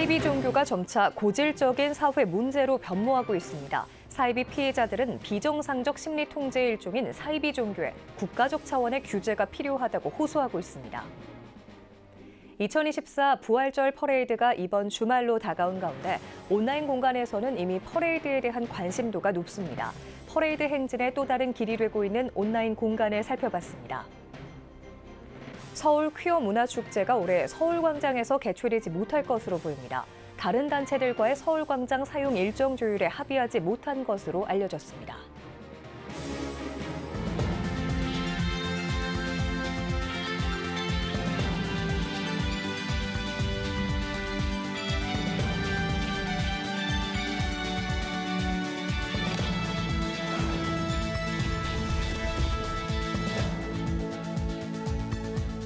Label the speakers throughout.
Speaker 1: 사이비 종교가 점차 고질적인 사회 문제로 변모하고 있습니다. 사이비 피해자들은 비정상적 심리 통제의 일종인 사이비 종교에 국가적 차원의 규제가 필요하다고 호소하고 있습니다. 2024 부활절 퍼레이드가 이번 주말로 다가온 가운데 온라인 공간에서는 이미 퍼레이드에 대한 관심도가 높습니다. 퍼레이드 행진의 또 다른 길이 되고 있는 온라인 공간을 살펴봤습니다. 서울 퀴어 문화축제가 올해 서울광장에서 개최되지 못할 것으로 보입니다. 다른 단체들과의 서울광장 사용 일정 조율에 합의하지 못한 것으로 알려졌습니다.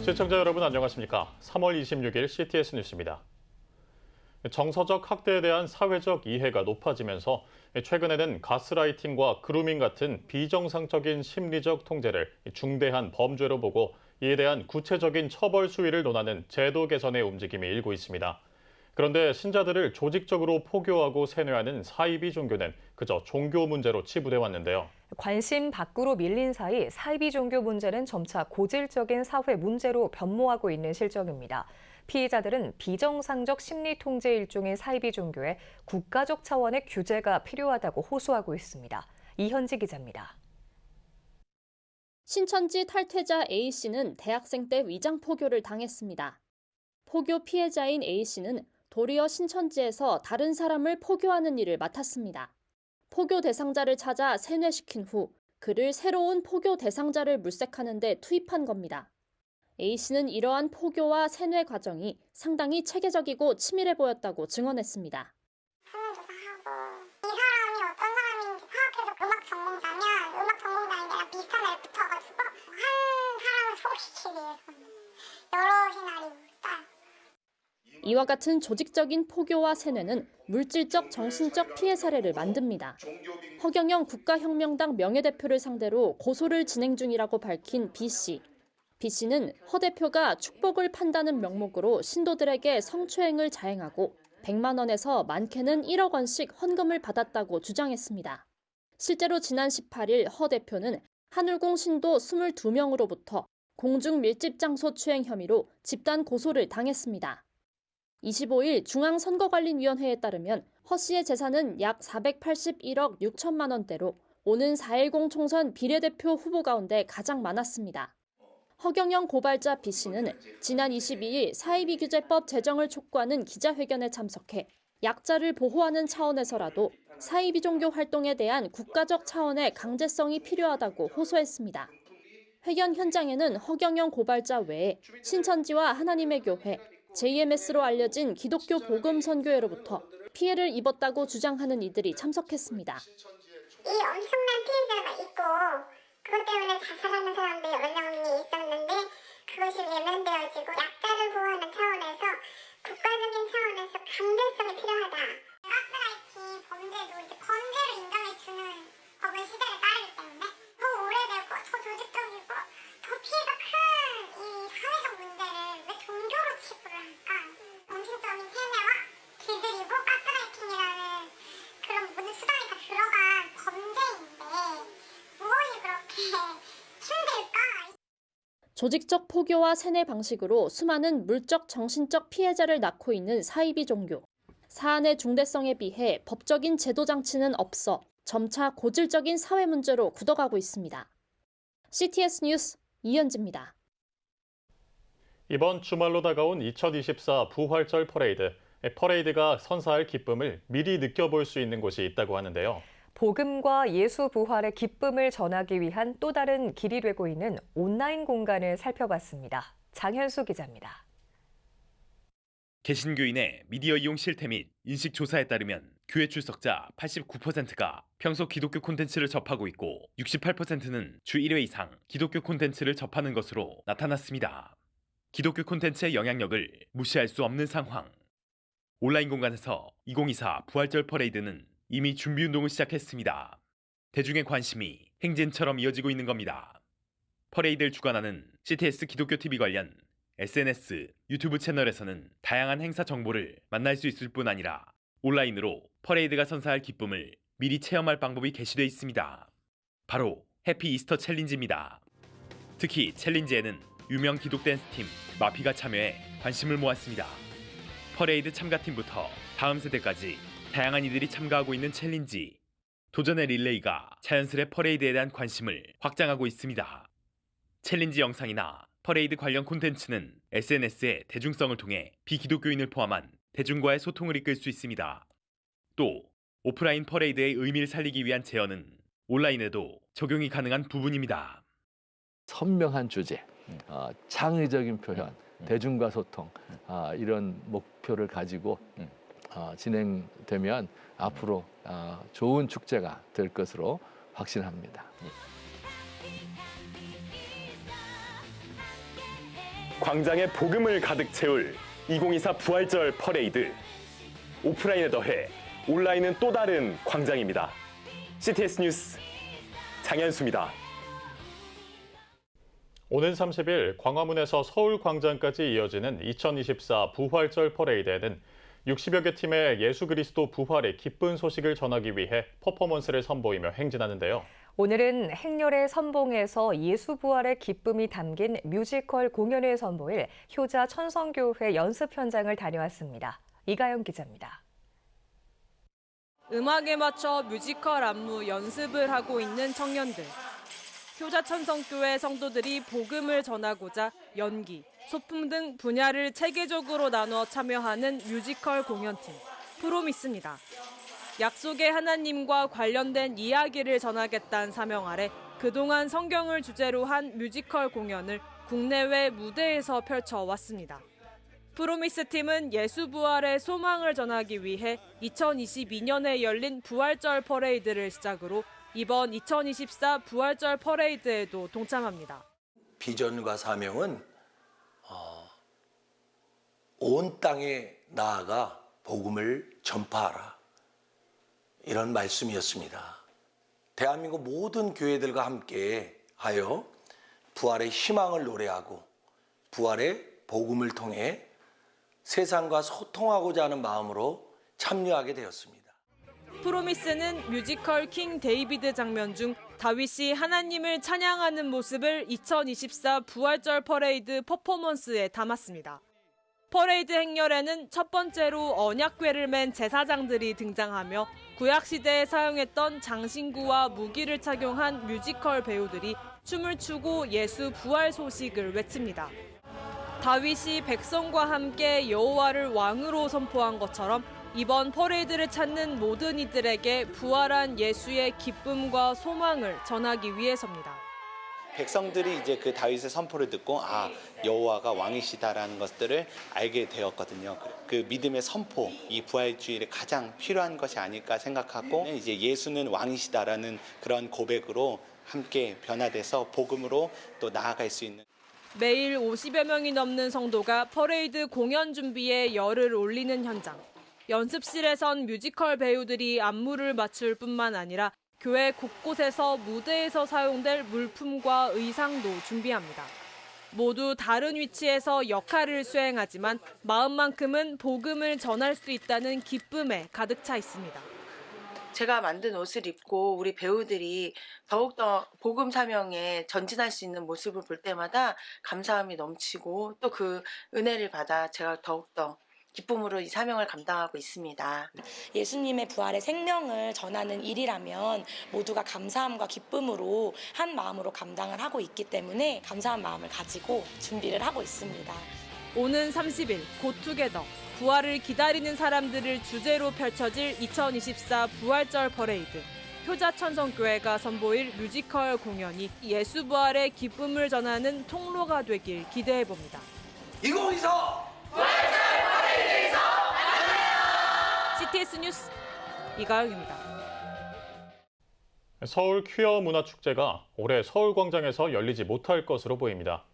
Speaker 2: 시청자 여러분 안녕하십니까? 3월 26일 CTS 뉴스입니다. 정서적 학대에 대한 사회적 이해가 높아지면서 최근에는 가스라이팅과 그루밍 같은 비정상적인 심리적 통제를 중대한 범죄로 보고 이에 대한 구체적인 처벌 수위를 논하는 제도 개선의 움직임이 일고 있습니다. 그런데 신자들을 조직적으로 포교하고 세뇌하는 사이비 종교는 그저 종교 문제로 치부돼 왔는데요.
Speaker 1: 관심 밖으로 밀린 사이 사이비 종교 문제는 점차 고질적인 사회 문제로 변모하고 있는 실정입니다. 피해자들은 비정상적 심리 통제 일종인 사이비 종교에 국가적 차원의 규제가 필요하다고 호소하고 있습니다. 이현지 기자입니다.
Speaker 3: 신천지 탈퇴자 A씨는 대학생 때 위장 포교를 당했습니다. 포교 피해자인 A씨는 도리어 신천지에서 다른 사람을 포교하는 일을 맡았습니다. 포교 대상자를 찾아 세뇌시킨 후 그를 새로운 포교 대상자를 물색하는 데 투입한 겁니다. A씨는 이러한 포교와 세뇌 과정이 상당히 체계적이고 치밀해 보였다고 증언했습니다.
Speaker 4: 설문조사하고 이 사람이 어떤 사람인지 파악해서 음악 전공자면 음악 전공자인데랑 비슷한 애를 붙어가지고 한 사람을 소개시키기 위해서는 여러 시나리오를 짜요.
Speaker 3: 이와 같은 조직적인 포교와 세뇌는 물질적, 정신적 피해 사례를 만듭니다. 허경영 국가혁명당 명예대표를 상대로 고소를 진행 중이라고 밝힌 B씨. B씨는 허 대표가 축복을 판다는 명목으로 신도들에게 성추행을 자행하고 100만 원에서 많게는 1억 원씩 헌금을 받았다고 주장했습니다. 실제로 지난 18일 허 대표는 한울공 신도 22명으로부터 공중 밀집 장소 추행 혐의로 집단 고소를 당했습니다. 25일 중앙선거관리위원회에 따르면 허 씨의 재산은 약 481억 6천만 원대로 오는 4.10 총선 비례대표 후보 가운데 가장 많았습니다. 허경영 고발자 B 씨는 지난 22일 사이비규제법 제정을 촉구하는 기자회견에 참석해 약자를 보호하는 차원에서라도 사이비 종교 활동에 대한 국가적 차원의 강제성이 필요하다고 호소했습니다. 회견 현장에는 허경영 고발자 외에 신천지와 하나님의 교회, JMS로 알려진 기독교 복음선교회로부터 피해를 입었다고 주장하는 이들이 참석했습니다.
Speaker 4: 이 엄청난 피해자가 있고 그것 때문에 자살하는 사람도 여러 명이 있었는데 그것이 외면되어지고 약자를 보호하는 차원에서 국가적인 차원에서 강제성이 필요하다. 가스라이팅 범죄도 이제 범죄로 인정해주는 법은 시대를 따르기 때문에 더 오래되고 더 조직적이고 더 피해가 큰 이 사회적 문제를 왜 종교로 치부를 할까? 정신적인 세뇌와 길들이고 가스라이팅이라는 그런 모든 수단이 다 들어간 범죄인데 무엇이 그렇게 힘들까?
Speaker 3: 조직적 포교와 세뇌 방식으로 수많은 물적, 정신적 피해자를 낳고 있는 사이비 종교. 사안의 중대성에 비해 법적인 제도 장치는 없어 점차 고질적인 사회 문제로 굳어가고 있습니다. CTS 뉴스 이현지입니다.
Speaker 2: 이번 주말로 다가온 2024 부활절 퍼레이드. 퍼레이드가 선사할 기쁨을 미리 느껴볼 수 있는 곳이 있다고 하는데요.
Speaker 1: 복음과 예수 부활의 기쁨을 전하기 위한 또 다른 길이 되고 있는 온라인 공간을 살펴봤습니다. 장현수 기자입니다.
Speaker 5: 개신교인의 미디어 이용 실태 및 인식 조사에 따르면 교회 출석자 89%가 평소 기독교 콘텐츠를 접하고 있고 68%는 주 1회 이상 기독교 콘텐츠를 접하는 것으로 나타났습니다. 기독교 콘텐츠의 영향력을 무시할 수 없는 상황. 온라인 공간에서 2024 부활절 퍼레이드는 이미 준비 운동을 시작했습니다. 대중의 관심이 행진처럼 이어지고 있는 겁니다. 퍼레이드를 주관하는 CTS 기독교 TV 관련 SNS, 유튜브 채널에서는 다양한 행사 정보를 만날 수 있을 뿐 아니라 온라인으로 퍼레이드가 선사할 기쁨을 미리 체험할 방법이 게시되어 있습니다. 바로 해피 이스터 챌린지입니다. 특히 챌린지에는 유명 기독 댄스 팀 마피가 참여해 관심을 모았습니다. 퍼레이드 참가팀부터 다음 세대까지 다양한 이들이 참가하고 있는 챌린지. 도전의 릴레이가 자연스레 퍼레이드에 대한 관심을 확장하고 있습니다. 챌린지 영상이나 퍼레이드 관련 콘텐츠는 SNS의 대중성을 통해 비기독교인을 포함한 대중과의 소통을 이끌 수 있습니다. 또 오프라인 퍼레이드의 의미를 살리기 위한 제어는 온라인에도 적용이 가능한 부분입니다.
Speaker 6: 선명한 주제, 창의적인 표현, 대중과 소통, 이런 목표를 가지고 진행되면 앞으로 좋은 축제가 될 것으로 확신합니다.
Speaker 7: 광장에 복음을 가득 채울 2024 부활절 퍼레이드. 오프라인에 더해 온라인은 또 다른 광장입니다. CTS 뉴스 장현수입니다.
Speaker 2: 오는 30일 광화문에서 서울광장까지 이어지는 2024 부활절 퍼레이드에는 60여 개 팀의 예수 그리스도 부활의 기쁜 소식을 전하기 위해 퍼포먼스를 선보이며 행진하는데요.
Speaker 1: 오늘은 행렬의 선봉에서 예수 부활의 기쁨이 담긴 뮤지컬 공연을 선보일 효자 천성교회 연습 현장을 다녀왔습니다. 이가영 기자입니다.
Speaker 8: 음악에 맞춰 뮤지컬 안무 연습을 하고 있는 청년들. 효자 천성교회 성도들이 복음을 전하고자 연기, 소품 등 분야를 체계적으로 나눠 참여하는 뮤지컬 공연팀 프로미스입니다. 약속의 하나님과 관련된 이야기를 전하겠다는 사명 아래 그동안 성경을 주제로 한 뮤지컬 공연을 국내외 무대에서 펼쳐왔습니다. 프로미스 팀은 예수 부활의 소망을 전하기 위해 2022년에 열린 부활절 퍼레이드를 시작으로 이번 2024 부활절 퍼레이드에도 동참합니다.
Speaker 9: 비전과 사명은 온 땅에 나아가 복음을 전파하라. 이런 말씀이었습니다. 대한민국 모든 교회들과 함께 하여 부활의 희망을 노래하고 부활의 복음을 통해 세상과 소통하고자 하는 마음으로 참여하게 되었습니다.
Speaker 8: 프로미스는 뮤지컬 킹 데이비드 장면 중 다윗이 하나님을 찬양하는 모습을 2024 부활절 퍼레이드 퍼포먼스에 담았습니다. 퍼레이드 행렬에는 첫 번째로 언약궤를 맨 제사장들이 등장하며 구약시대에 사용했던 장신구와 무기를 착용한 뮤지컬 배우들이 춤을 추고 예수 부활 소식을 외칩니다. 다윗이 백성과 함께 여호와를 왕으로 선포한 것처럼 이번 퍼레이드를 찾는 모든 이들에게 부활한 예수의 기쁨과 소망을 전하기 위해서입니다.
Speaker 10: 백성들이 이제 그 다윗의 선포를 듣고 여호와가 왕이시다라는 것들을 알게 되었거든요. 그 믿음의 선포, 이 부활주일에 가장 필요한 것이 아닐까 생각하고 이제 예수는 왕이시다라는 그런 고백으로 함께 변화돼서 복음으로 또 나아갈 수 있는.
Speaker 8: 매일 50여 명이 넘는 성도가 퍼레이드 공연 준비에 열을 올리는 현장. 연습실에선 뮤지컬 배우들이 안무를 맞출 뿐만 아니라 교회 곳곳에서 무대에서 사용될 물품과 의상도 준비합니다. 모두 다른 위치에서 역할을 수행하지만 마음만큼은 복음을 전할 수 있다는 기쁨에 가득 차 있습니다.
Speaker 11: 제가 만든 옷을 입고 우리 배우들이 더욱더 복음 사명에 전진할 수 있는 모습을 볼 때마다 감사함이 넘치고 또 그 은혜를 받아 제가 더욱더 기쁨으로 이 사명을 감당하고 있습니다.
Speaker 12: 예수님의 부활의 생명을 전하는 일이라면 모두가 감사함과 기쁨으로 한 마음으로 감당을 하고 있기 때문에 감사한 마음을 가지고 준비를 하고 있습니다.
Speaker 8: 오는 30일 굿투게더, 부활을 기다리는 사람들을 주제로 펼쳐질 2024 부활절 퍼레이드. 효자 천성교회가 선보일 뮤지컬 공연이 예수 부활의 기쁨을 전하는 통로가 되길 기대해봅니다.
Speaker 9: 2024 부활절 퍼레이드에서 만나요.
Speaker 8: CTS 뉴스 이가영입니다.
Speaker 2: 서울 퀴어 문화축제가 올해 서울광장에서 열리지 못할 것으로 보입니다.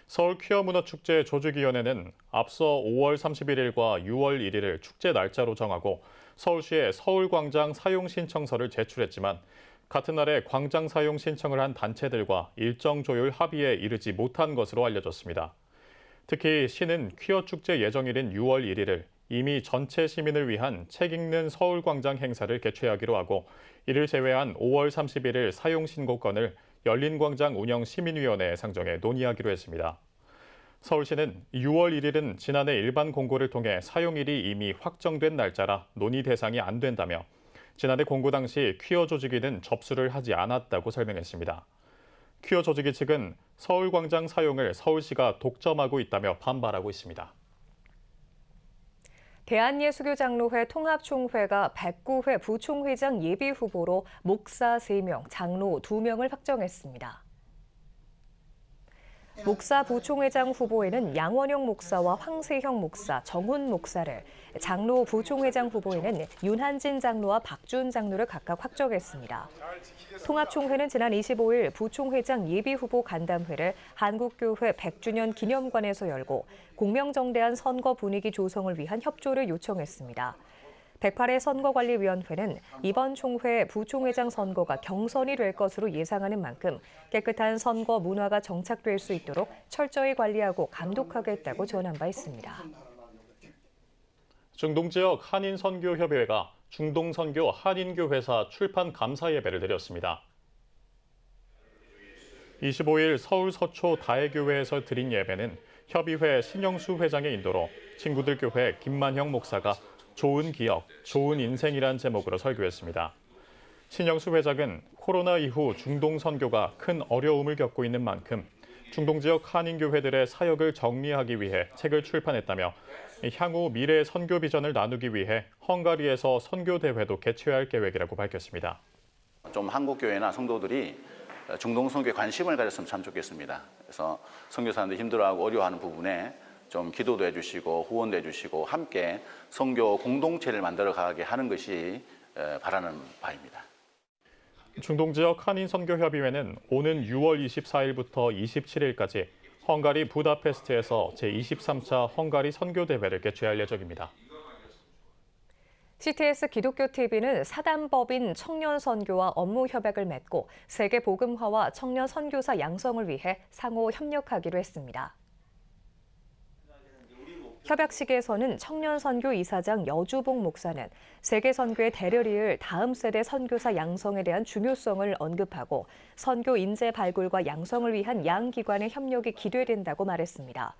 Speaker 2: 서울 퀴어 문화축제 조직위원회는 앞서 5월 31일과 6월 1일을 축제 날짜로 정하고 서울시에 서울광장 사용 신청서를 제출했지만 같은 날에 광장 사용 신청을 한 단체들과 일정 조율 합의에 이르지 못한 것으로 알려졌습니다. 특히 시는 퀴어 축제 예정일인 6월 1일을 이미 전체 시민을 위한 책 읽는 서울광장 행사를 개최하기로 하고 이를 제외한 5월 31일 사용 신고건을 열린광장 운영 시민위원회에 상정해 논의하기로 했습니다. 서울시는 6월 1일은 지난해 일반 공고를 통해 사용일이 이미 확정된 날짜라 논의 대상이 안 된다며 지난해 공고 당시 퀴어 조직위는 접수를 하지 않았다고 설명했습니다. 퀴어 조직위 측은 서울광장 사용을 서울시가 독점하고 있다며 반발하고 있습니다.
Speaker 1: 대한예수교장로회 통합총회가 109회 부총회장 예비후보로 목사 3명, 장로 2명을 확정했습니다. 목사 부총회장 후보에는 양원영 목사와 황세형 목사, 정훈 목사를, 장로 부총회장 후보에는 윤한진 장로와 박준 장로를 각각 확정했습니다. 통합총회는 지난 25일 부총회장 예비후보 간담회를 한국교회 100주년 기념관에서 열고 공명정대한 선거 분위기 조성을 위한 협조를 요청했습니다. 108회 선거관리위원회는 이번 총회 부총회장 선거가 경선이 될 것으로 예상하는 만큼 깨끗한 선거 문화가 정착될 수 있도록 철저히 관리하고 감독하겠다고 전한 바 있습니다.
Speaker 2: 중동지역 한인선교협의회가 중동선교 한인교회사 출판 감사 예배를 드렸습니다. 25일 서울 서초 다혜교회에서 드린 예배는 협의회 신영수 회장의 인도로 친구들 교회 김만형 목사가 좋은 기억, 좋은 인생이란 제목으로 설교했습니다. 신영수 회장은 코로나 이후 중동 선교가 큰 어려움을 겪고 있는 만큼 중동 지역 한인교회들의 사역을 정리하기 위해 책을 출판했다며 향후 미래 선교 비전을 나누기 위해 헝가리에서 선교 대회도 개최할 계획이라고 밝혔습니다.
Speaker 13: 좀 한국 교회나 성도들이 중동 선교에 관심을 가졌으면 참 좋겠습니다. 그래서 선교사님들 힘들어하고 어려워하는 부분에 좀 기도도 해주시고 후원도 해주시고 함께 선교 공동체를 만들어가게 하는 것이 바라는 바입니다.
Speaker 2: 중동 지역 한인선교협의회는 오는 6월 24일부터 27일까지 헝가리 부다페스트에서 제23차 헝가리 선교대회를 개최할 예정입니다.
Speaker 1: CTS 기독교TV는 사단법인 청년선교와 업무 협약을 맺고 세계 복음화와 청년 선교사 양성을 위해 상호 협력하기로 했습니다. 협약식에서는 청년선교 이사장 여주봉 목사는 세계 선교의 대를 이을 다음 세대 선교사 양성에 대한 중요성을 언급하고 선교 인재 발굴과 양성을 위한 양 기관의 협력이 기대된다고 말했습니다.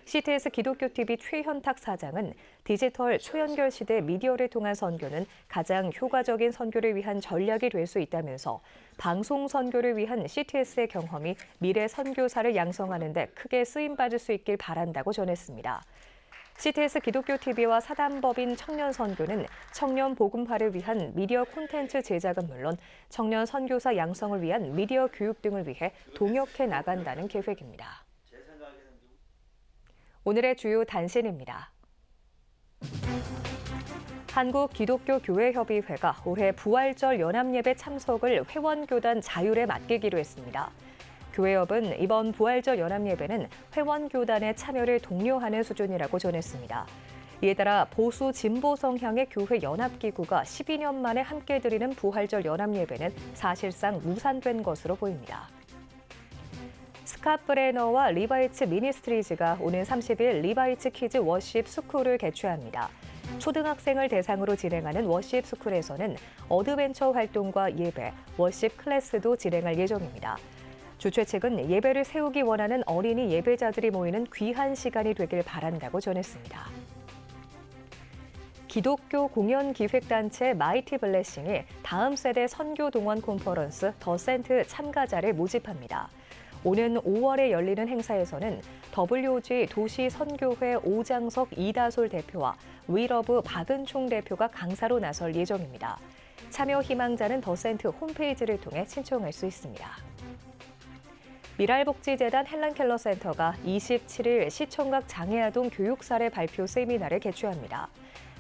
Speaker 1: CTS 기독교TV 최현탁 사장은 디지털 초연결 시대 미디어를 통한 선교는 가장 효과적인 선교를 위한 전략이 될 수 있다면서 방송 선교를 위한 CTS의 경험이 미래 선교사를 양성하는 데 크게 쓰임받을 수 있길 바란다고 전했습니다. CTS 기독교TV와 사단법인 청년선교는 청년 복음화를 위한 미디어 콘텐츠 제작은 물론 청년 선교사 양성을 위한 미디어 교육 등을 위해 동역해 나간다는 계획입니다. 오늘의 주요 단신입니다. 한국기독교교회협의회가 올해 부활절 연합예배 참석을 회원교단 자율에 맡기기로 했습니다. 교회협은 이번 부활절 연합예배는 회원교단의 참여를 독려하는 수준이라고 전했습니다. 이에 따라 보수 진보 성향의 교회 연합기구가 12년 만에 함께 드리는 부활절 연합예배는 사실상 무산된 것으로 보입니다. 스캇 브레너와 리바이츠 미니스트리즈가 오는 30일 리바이츠 키즈 워십 스쿨을 개최합니다. 초등학생을 대상으로 진행하는 워십 스쿨에서는 어드벤처 활동과 예배, 워십 클래스도 진행할 예정입니다. 주최 측은 예배를 세우기 원하는 어린이 예배자들이 모이는 귀한 시간이 되길 바란다고 전했습니다. 기독교 공연 기획단체 마이티 블레싱이 다음 세대 선교 동원 컨퍼런스 더 센트 참가자를 모집합니다. 오는 5월에 열리는 행사에서는 WOG 도시선교회 오장석 이다솔 대표와 위러브 박은총 대표가 강사로 나설 예정입니다. 참여 희망자는 더 센트 홈페이지를 통해 신청할 수 있습니다. 미랄복지재단 헬란켈러 센터가 27일 시청각 장애아동 교육 사례 발표 세미나를 개최합니다.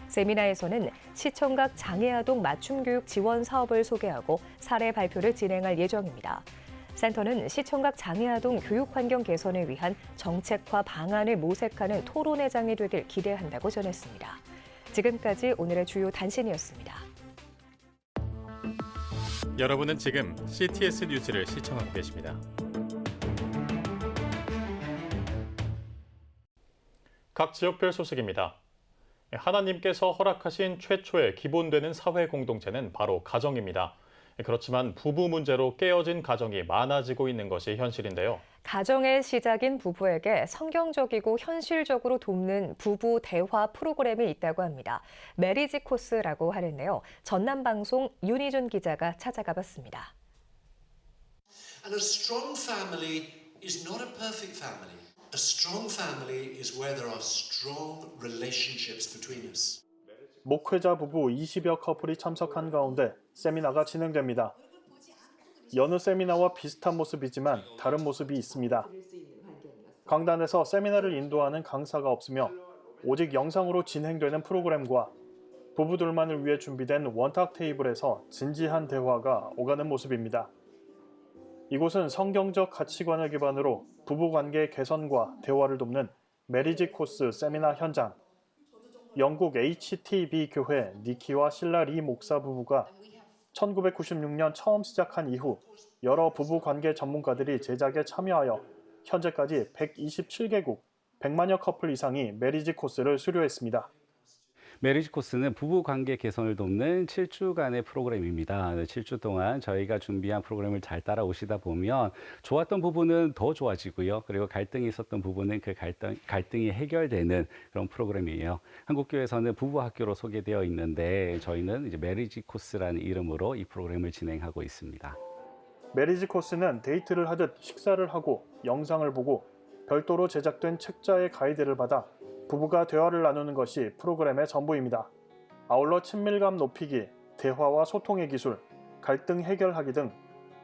Speaker 1: 세미나에서는 시청각 장애아동 맞춤교육 지원 사업을 소개하고 사례 발표를 진행할 예정입니다. 센터는 시청각 장애아동 교육 환경 개선을 위한 정책과 방안을 모색하는 토론회장이 되길 기대한다고 전했습니다. 지금까지 오늘의 주요 단신이었습니다.
Speaker 2: 여러분은 지금 CTS 뉴스를 시청하고 계십니다. 각 지역별 소식입니다. 하나님께서 허락하신 최초의 기본되는 사회 공동체는 바로 가정입니다. 그렇지만 부부 문제로 깨어진 가정이 많아지고 있는 것이 현실인데요.
Speaker 1: 가정의 시작인 부부에게 성경적이고 현실적으로 돕는 부부 대화 프로그램이 있다고 합니다. 메리지 코스라고 하는데요. 전남방송 윤희준 기자가 찾아가 봤습니다.
Speaker 14: And a strong family is not a perfect family. A strong family is where there are strong relationships between us.
Speaker 15: 목회자 부부 20여 커플이 참석한 가운데 세미나가 진행됩니다. 여느 세미나와 비슷한 모습이지만 다른 모습이 있습니다. 강단에서 세미나를 인도하는 강사가 없으며 오직 영상으로 진행되는 프로그램과 부부들만을 위해 준비된 원탁 테이블에서 진지한 대화가 오가는 모습입니다. 이곳은 성경적 가치관을 기반으로 부부관계 개선과 대화를 돕는 메리지 코스 세미나 현장. 영국 HTB 교회 니키와 실라 리 목사 부부가 1996년 처음 시작한 이후 여러 부부관계 전문가들이 제작에 참여하여 현재까지 127개국 100만여 커플 이상이 메리지 코스를 수료했습니다.
Speaker 16: 메리지 코스는 부부관계 개선을 돕는 7주간의 프로그램입니다. 7주 동안 저희가 준비한 프로그램을 잘 따라오시다 보면 좋았던 부분은 더 좋아지고요. 그리고 갈등이 있었던 부분은 그 갈등이 해결되는 그런 프로그램이에요. 한국교회에서는 부부학교로 소개되어 있는데 저희는 이제 메리지 코스라는 이름으로 이 프로그램을 진행하고 있습니다.
Speaker 15: 메리지 코스는 데이트를 하듯 식사를 하고 영상을 보고 별도로 제작된 책자의 가이드를 받아 부부가 대화를 나누는 것이 프로그램의 전부입니다. 아울러 친밀감 높이기, 대화와 소통의 기술, 갈등 해결하기 등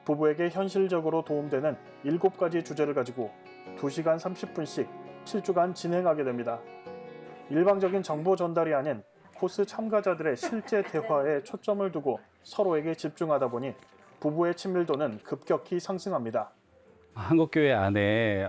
Speaker 15: 부부에게 현실적으로 도움되는 7가지 주제를 가지고 2시간 30분씩 7주간 진행하게 됩니다. 일방적인 정보 전달이 아닌 코스 참가자들의 실제 대화에 초점을 두고 서로에게 집중하다 보니 부부의 친밀도는 급격히 상승합니다.
Speaker 16: 한국교회 안에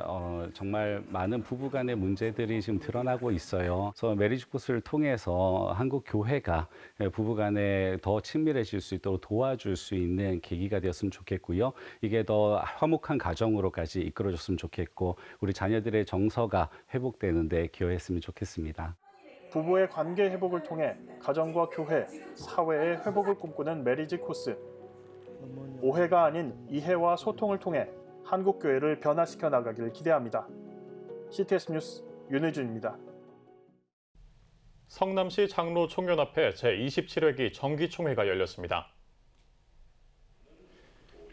Speaker 16: 정말 많은 부부간의 문제들이 지금 드러나고 있어요. 그래서 메리지 코스를 통해서 한국교회가 부부간에 더 친밀해질 수 있도록 도와줄 수 있는 계기가 되었으면 좋겠고요. 이게 더 화목한 가정으로까지 이끌어줬으면 좋겠고 우리 자녀들의 정서가 회복되는 데 기여했으면 좋겠습니다.
Speaker 15: 부부의 관계 회복을 통해 가정과 교회, 사회의 회복을 꿈꾸는 메리지 코스. 오해가 아닌 이해와 소통을 통해 한국교회를 변화시켜 나가길 기대합니다. CTS 뉴스 윤혜준입니다.
Speaker 2: 성남시 장로총련 앞에 제27회기 정기총회가 열렸습니다.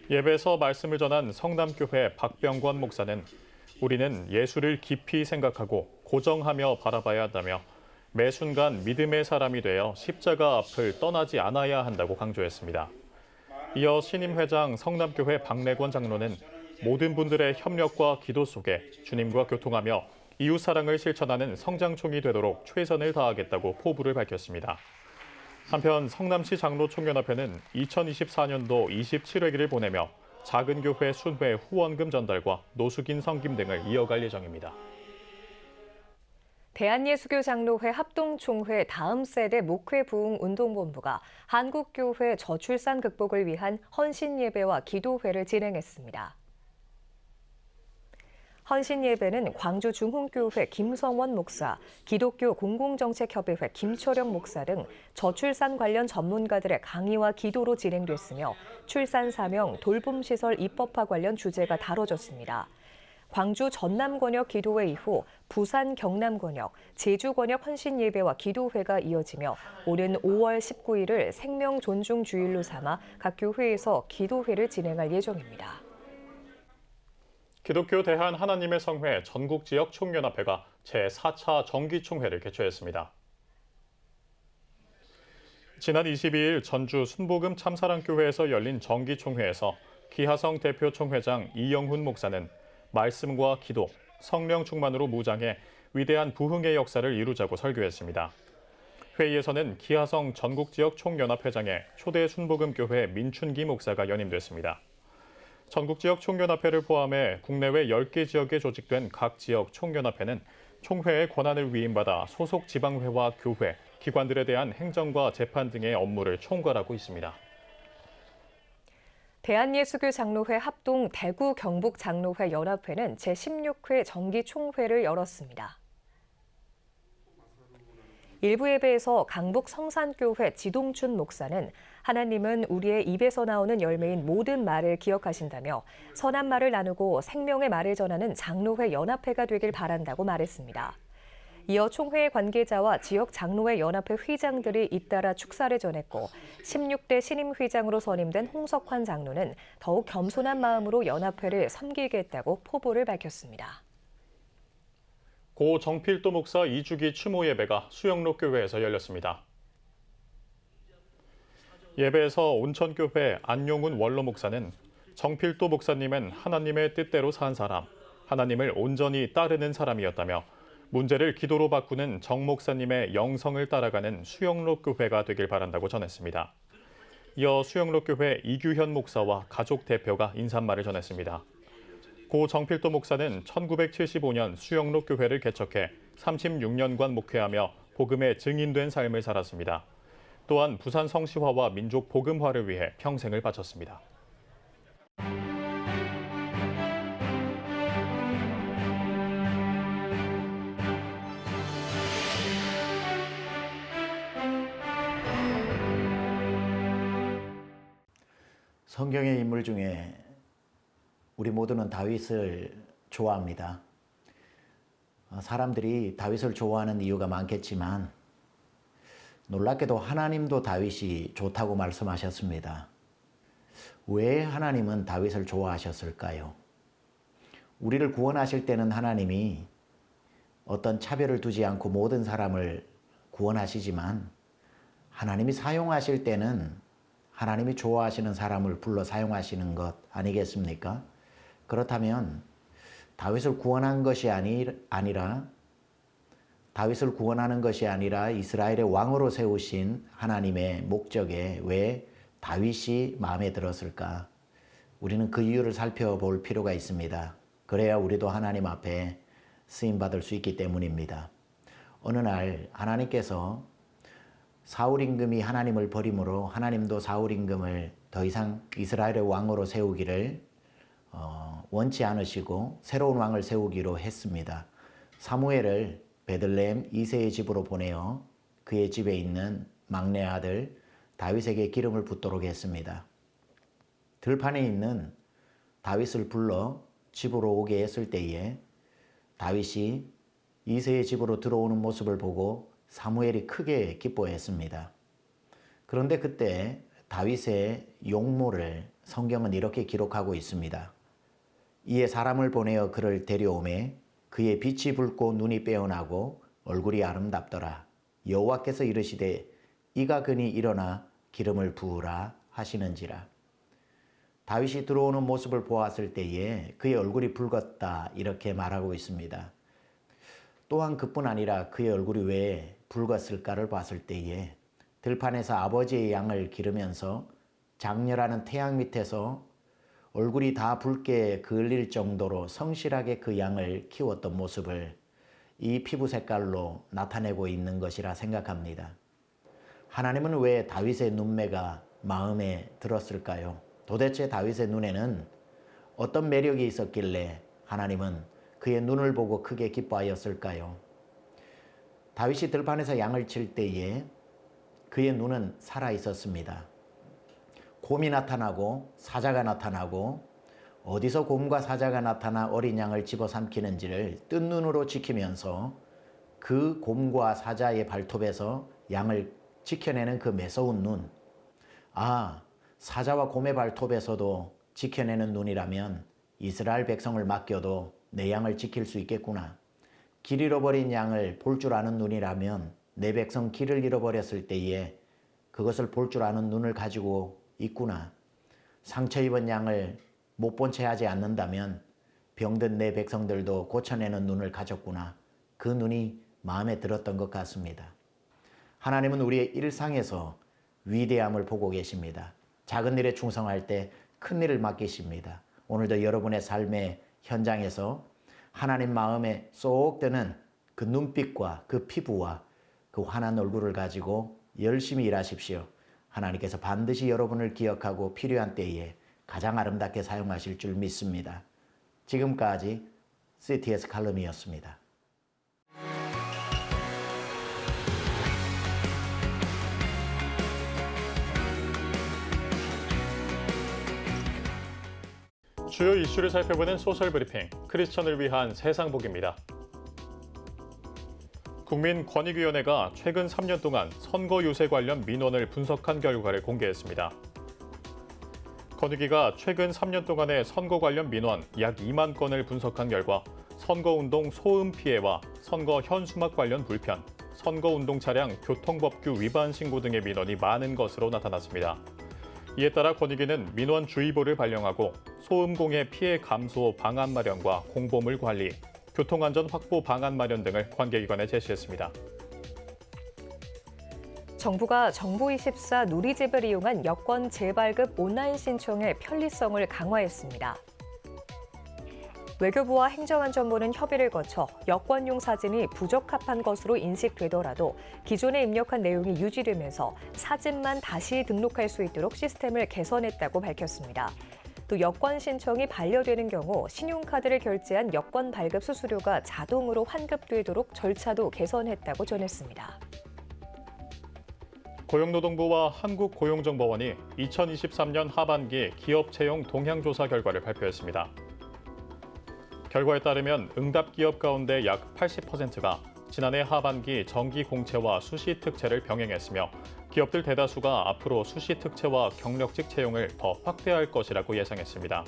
Speaker 2: 예배에서 말씀을 전한 성남교회 박병권 목사는 우리는 예수를 깊이 생각하고 고정하며 바라봐야 한다며 매 순간 믿음의 사람이 되어 십자가 앞을 떠나지 않아야 한다고 강조했습니다. 이어 신임회장 성남교회 박래권 장로는 모든 분들의 협력과 기도 속에 주님과 교통하며 이웃사랑을 실천하는 성장총이 되도록 최선을 다하겠다고 포부를 밝혔습니다. 한편 성남시 장로총연합회는 2024년도 27회기를 보내며 작은 교회 순회 후원금 전달과 노숙인 섬김 등을 이어갈 예정입니다.
Speaker 1: 대한예수교장로회 합동총회 다음 세대 목회 부흥 운동본부가 한국교회 저출산 극복을 위한 헌신예배와 기도회를 진행했습니다. 헌신예배는 광주 중흥교회 김성원 목사, 기독교 공공정책협의회 김초령 목사 등 저출산 관련 전문가들의 강의와 기도로 진행됐으며 출산 사명, 돌봄시설 입법화 관련 주제가 다뤄졌습니다. 광주 전남권역 기도회 이후 부산 경남권역, 제주권역 헌신예배와 기도회가 이어지며 오는 5월 19일을 생명존중주일로 삼아 각 교회에서 기도회를 진행할 예정입니다.
Speaker 2: 기독교 대한 하나님의 성회 전국지역 총연합회가 제4차 정기총회를 개최했습니다. 지난 22일 전주 순복음 참사랑교회에서 열린 정기총회에서 기하성 대표 총회장 이영훈 목사는 말씀과 기도, 성령 충만으로 무장해 위대한 부흥의 역사를 이루자고 설교했습니다. 회의에서는 기하성 전국지역 총연합회장에 초대 순복음교회 민춘기 목사가 연임됐습니다. 전국지역 총연합회를 포함해 국내외 10개 지역에 조직된 각 지역 총연합회는 총회의 권한을 위임받아 소속 지방회와 교회, 기관들에 대한 행정과 재판 등의 업무를 총괄하고 있습니다.
Speaker 1: 대한예수교 장로회 합동 대구 경북 장로회 연합회는 제16회 정기총회를 열었습니다. 일부 예배에서 강북 성산교회 지동춘 목사는 하나님은 우리의 입에서 나오는 열매인 모든 말을 기억하신다며 선한 말을 나누고 생명의 말을 전하는 장로회 연합회가 되길 바란다고 말했습니다. 이어 총회 관계자와 지역 장로회 연합회 회장들이 잇따라 축사를 전했고 16대 신임 회장으로 선임된 홍석환 장로는 더욱 겸손한 마음으로 연합회를 섬기겠다고 포부를 밝혔습니다.
Speaker 2: 고 정필도 목사 2주기 추모 예배가 수영록교회에서 열렸습니다. 예배에서 온천교회 안용훈 원로 목사는 정필도 목사님은 하나님의 뜻대로 산 사람, 하나님을 온전히 따르는 사람이었다며 문제를 기도로 바꾸는 정 목사님의 영성을 따라가는 수영록교회가 되길 바란다고 전했습니다. 이어 수영록교회 이규현 목사와 가족 대표가 인사말을 전했습니다. 고 정필도 목사는 1975년 수영록교회를 개척해 36년간 목회하며 복음의 증인된 삶을 살았습니다. 또한 부산 성시화와 민족 복음화를 위해 평생을 바쳤습니다.
Speaker 17: 성경의 인물 중에 우리 모두는 다윗을 좋아합니다. 사람들이 다윗을 좋아하는 이유가 많겠지만 놀랍게도 하나님도 다윗이 좋다고 말씀하셨습니다. 왜 하나님은 다윗을 좋아하셨을까요? 우리를 구원하실 때는 하나님이 어떤 차별을 두지 않고 모든 사람을 구원하시지만 하나님이 사용하실 때는 하나님이 좋아하시는 사람을 불러 사용하시는 것 아니겠습니까? 그렇다면 다윗을 구원한 것이 아니라 다윗을 구원하는 것이 아니라 이스라엘의 왕으로 세우신 하나님의 목적에 왜 다윗이 마음에 들었을까? 우리는 그 이유를 살펴볼 필요가 있습니다. 그래야 우리도 하나님 앞에 쓰임받을 수 있기 때문입니다. 어느 날 하나님께서 사울 임금이 하나님을 버림으로 하나님도 사울 임금을 더 이상 이스라엘의 왕으로 세우기를 원치 않으시고 새로운 왕을 세우기로 했습니다. 사무엘을 베들레헴 이새의 집으로 보내어 그의 집에 있는 막내 아들 다윗에게 기름을 붓도록 했습니다. 들판에 있는 다윗을 불러 집으로 오게 했을 때에 다윗이 이새의 집으로 들어오는 모습을 보고 사무엘이 크게 기뻐했습니다. 그런데 그때 다윗의 용모를 성경은 이렇게 기록하고 있습니다. 이에 사람을 보내어 그를 데려오매 그의 빛이 붉고 눈이 빼어나고 얼굴이 아름답더라. 여호와께서 이르시되 이가 그니 일어나 기름을 부으라 하시는지라. 다윗이 들어오는 모습을 보았을 때에 그의 얼굴이 붉었다 이렇게 말하고 있습니다. 또한 그뿐 아니라 그의 얼굴이 왜 붉었을까를 봤을 때에 들판에서 아버지의 양을 기르면서 장렬하는 태양 밑에서 얼굴이 다 붉게 그을릴 정도로 성실하게 그 양을 키웠던 모습을 이 피부 색깔로 나타내고 있는 것이라 생각합니다. 하나님은 왜 다윗의 눈매가 마음에 들었을까요? 도대체 다윗의 눈에는 어떤 매력이 있었길래 하나님은 그의 눈을 보고 크게 기뻐하였을까요? 다윗이 들판에서 양을 칠 때에 그의 눈은 살아 있었습니다. 곰이 나타나고 사자가 나타나고 어디서 곰과 사자가 나타나 어린 양을 집어삼키는지를 뜬 눈으로 지키면서 그 곰과 사자의 발톱에서 양을 지켜내는 그 매서운 눈. 아, 사자와 곰의 발톱에서도 지켜내는 눈이라면 이스라엘 백성을 맡겨도 내 양을 지킬 수 있겠구나. 길 잃어버린 양을 볼 줄 아는 눈이라면 내 백성 길을 잃어버렸을 때에 그것을 볼 줄 아는 눈을 가지고 있구나. 상처 입은 양을 못 본 채 하지 않는다면 병든 내 백성들도 고쳐내는 눈을 가졌구나. 그 눈이 마음에 들었던 것 같습니다. 하나님은 우리의 일상에서 위대함을 보고 계십니다. 작은 일에 충성할 때 큰 일을 맡기십니다. 오늘도 여러분의 삶의 현장에서 하나님 마음에 쏙 드는 그 눈빛과 그 피부와 그 환한 얼굴을 가지고 열심히 일하십시오. 하나님께서 반드시 여러분을 기억하고 필요한 때에 가장 아름답게 사용하실 줄 믿습니다. 지금까지 CTS 칼럼이었습니다.
Speaker 2: 주요 이슈를 살펴보는 소셜 브리핑, 크리스천을 위한 세상복입니다. 국민권익위원회가 최근 3년 동안 선거 유세 관련 민원을 분석한 결과를 공개했습니다. 권익위가 최근 3년 동안의 선거 관련 민원 약 2만 건을 분석한 결과 선거운동 소음 피해와 선거 현수막 관련 불편, 선거운동 차량 교통법규 위반 신고 등의 민원이 많은 것으로 나타났습니다. 이에 따라 권익위는 민원주의보를 발령하고 소음공해 피해 감소 방안 마련과 공보물 관리, 교통안전 확보 방안 마련 등을 관계기관에 제시했습니다.
Speaker 1: 정부가 정부24 누리집을 이용한 여권 재발급 온라인 신청의 편리성을 강화했습니다. 외교부와 행정안전부는 협의를 거쳐 여권용 사진이 부적합한 것으로 인식되더라도 기존에 입력한 내용이 유지되면서 사진만 다시 등록할 수 있도록 시스템을 개선했다고 밝혔습니다. 또 여권 신청이 반려되는 경우 신용카드를 결제한 여권 발급 수수료가 자동으로 환급되도록 절차도 개선했다고 전했습니다.
Speaker 2: 고용노동부와 한국고용정보원이 2023년 하반기 기업 채용 동향조사 결과를 발표했습니다. 결과에 따르면 응답 기업 가운데 약 80%가 지난해 하반기 정기 공채와 수시 특채를 병행했으며 기업들 대다수가 앞으로 수시 특채와 경력직 채용을 더 확대할 것이라고 예상했습니다.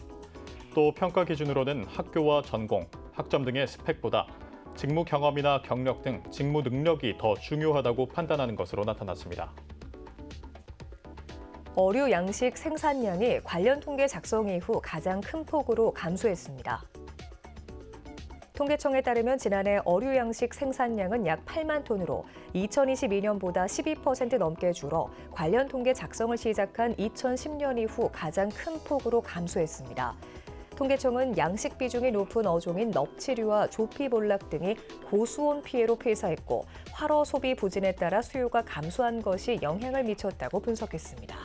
Speaker 2: 또 평가 기준으로는 학교와 전공, 학점 등의 스펙보다 직무 경험이나 경력 등 직무 능력이 더 중요하다고 판단하는 것으로 나타났습니다.
Speaker 1: 어류 양식 생산량이 관련 통계 작성 이후 가장 큰 폭으로 감소했습니다. 통계청에 따르면 지난해 어류 양식 생산량은 약 8만 톤으로 2022년보다 12% 넘게 줄어 관련 통계 작성을 시작한 2010년 이후 가장 큰 폭으로 감소했습니다. 통계청은 양식 비중이 높은 어종인 넙치류와 조피볼락 등이 고수온 피해로 폐사했고 활어 소비 부진에 따라 수요가 감소한 것이 영향을 미쳤다고 분석했습니다.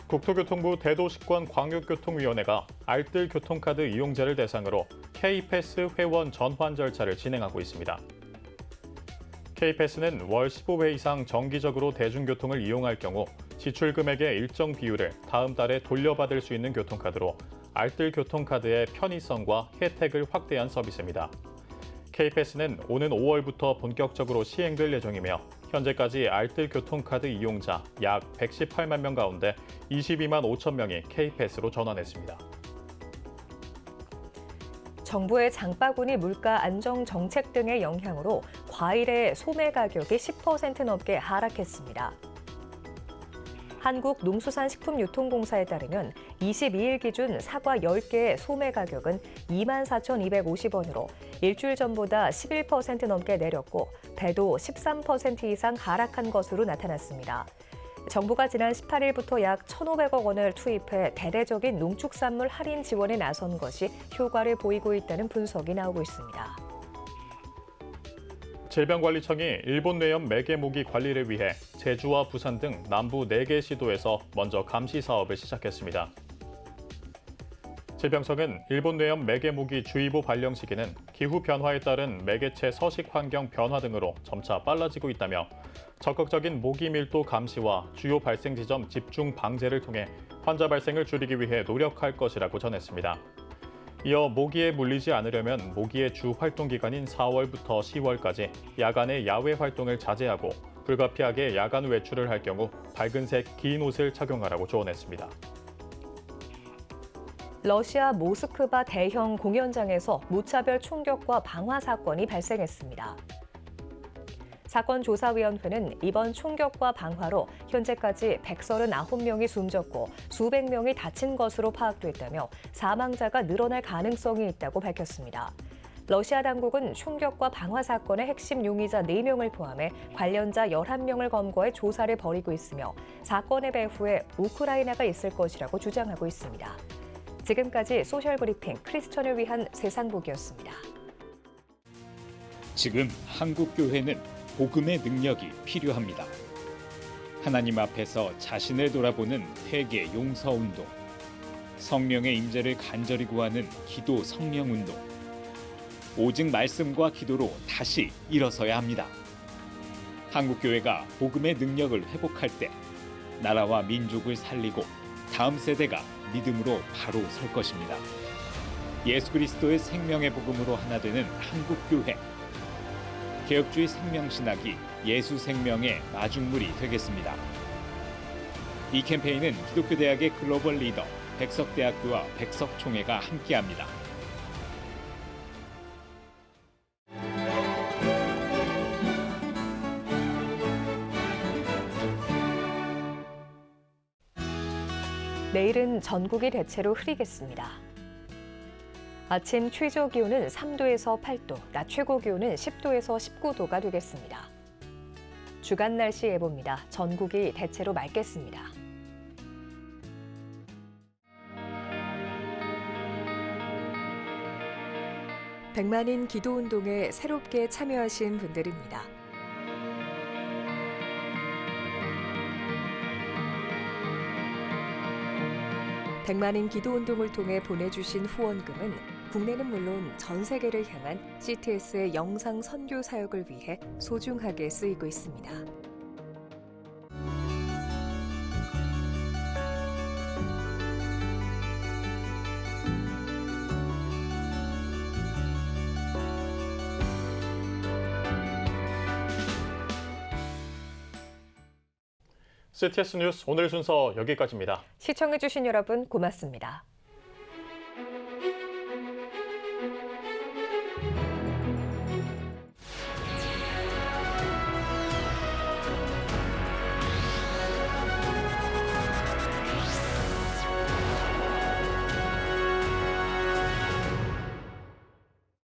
Speaker 2: 국토교통부 대도시권 광역교통위원회가 알뜰 교통카드 이용자를 대상으로 K패스 회원 전환 절차를 진행하고 있습니다. K패스는 월 15회 이상 정기적으로 대중교통을 이용할 경우 지출 금액의 일정 비율을 다음 달에 돌려받을 수 있는 교통카드로 알뜰 교통카드의 편의성과 혜택을 확대한 서비스입니다. K패스는 오는 5월부터 본격적으로 시행될 예정이며 현재까지 알뜰 교통카드 이용자 약 118만 명 가운데 22만 5천 명이 K패스로 전환했습니다.
Speaker 1: 정부의 장바구니 물가 안정 정책 등의 영향으로 과일의 소매 가격이 10% 넘게 하락했습니다. 한국농수산식품유통공사에 따르면 22일 기준 사과 10개의 소매 가격은 24,250원으로 일주일 전보다 11% 넘게 내렸고 배도 13% 이상 하락한 것으로 나타났습니다. 정부가 지난 18일부터 약 1,500억 원을 투입해 대대적인 농축산물 할인 지원에 나선 것이 효과를 보이고 있다는 분석이 나오고 있습니다.
Speaker 2: 질병관리청이 일본 뇌염 매개 모기 관리를 위해 제주와 부산 등 남부 4개 시도에서 먼저 감시 사업을 시작했습니다. 질병청은 일본 뇌염 매개 모기 주의보 발령 시기는 기후 변화에 따른 매개체 서식 환경 변화 등으로 점차 빨라지고 있다며 적극적인 모기 밀도 감시와 주요 발생 지점 집중 방제를 통해 환자 발생을 줄이기 위해 노력할 것이라고 전했습니다. 이어 모기에 물리지 않으려면 모기의 주 활동 기간인 4월부터 10월까지 야간에 야외 활동을 자제하고 불가피하게 야간 외출을 할 경우 밝은색 긴 옷을 착용하라고 조언했습니다.
Speaker 1: 러시아 모스크바 대형 공연장에서 무차별 총격과 방화 사건이 발생했습니다. 사건조사위원회는 이번 총격과 방화로 현재까지 139명이 숨졌고 수백 명이 다친 것으로 파악됐다며 사망자가 늘어날 가능성이 있다고 밝혔습니다. 러시아 당국은 총격과 방화 사건의 핵심 용의자 4명을 포함해 관련자 11명을 검거해 조사를 벌이고 있으며 사건의 배후에 우크라이나가 있을 것이라고 주장하고 있습니다. 지금까지 소셜브리핑 크리스천을 위한 세상복이었습니다.
Speaker 18: 지금 한국교회는 복음의 능력이 필요합니다. 하나님 앞에서 자신을 돌아보는 회개 용서 운동, 성령의 임재를 간절히 구하는 기도 성령 운동, 오직 말씀과 기도로 다시 일어서야 합니다. 한국교회가 복음의 능력을 회복할 때 나라와 민족을 살리고 다음 세대가 믿음으로 바로 설 것입니다. 예수 그리스도의 생명의 복음으로 하나 되는 한국교회. 개혁주의 생명신학이 예수 생명의 마중물이 되겠습니다. 이 캠페인은 기독교대학의 글로벌 리더 백석대학교와 백석총회가 함께합니다.
Speaker 1: 내일은 전국이 대체로 흐리겠습니다. 아침 최저 기온은 3도에서 8도, 낮 최고 기온은 10도에서 19도가 되겠습니다. 주간 날씨 예보입니다. 전국이 대체로 맑겠습니다. 백만인 기도운동에 새롭게 참여하신 분들입니다. 백만인 기도운동을 통해 보내주신 후원금은 국내는 물론 전 세계를 향한 CTS의 영상 선교 사역을 위해 소중하게 쓰이고 있습니다.
Speaker 2: CTS 뉴스 오늘 순서 여기까지입니다.
Speaker 1: 시청해주신 여러분 고맙습니다.